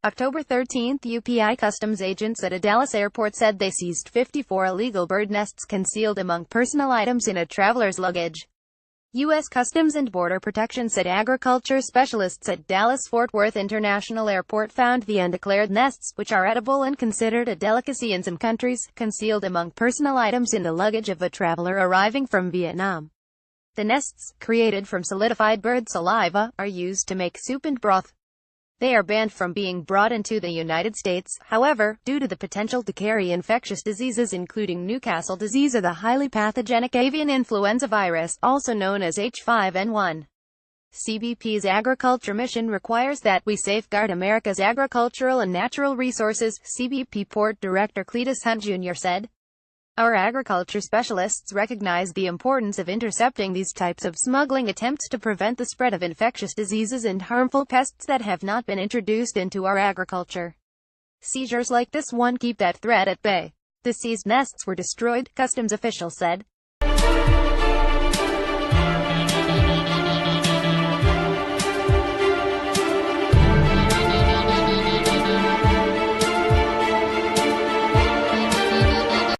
October 13, UPI Customs agents at a Dallas airport said they seized 54 illegal bird nests concealed among personal items in a traveler's luggage. U.S. Customs and Border Protection said agriculture specialists at Dallas-Fort Worth International Airport found the undeclared nests, which are edible and considered a delicacy in some countries, concealed among personal items in the luggage of a traveler arriving from Vietnam. The nests, created from solidified bird saliva, are used to make soup and broth. They are banned from being brought into the United States, however, due to the potential to carry infectious diseases including Newcastle disease or the highly pathogenic avian influenza virus, also known as H5N1. CBP's agriculture mission requires that we safeguard America's agricultural and natural resources, CBP Port Director Cletus Hunt Jr. said. Our agriculture specialists recognize the importance of intercepting these types of smuggling attempts to prevent the spread of infectious diseases and harmful pests that have not been introduced into our agriculture. Seizures like this one keep that threat at bay. The seized nests were destroyed, customs officials said.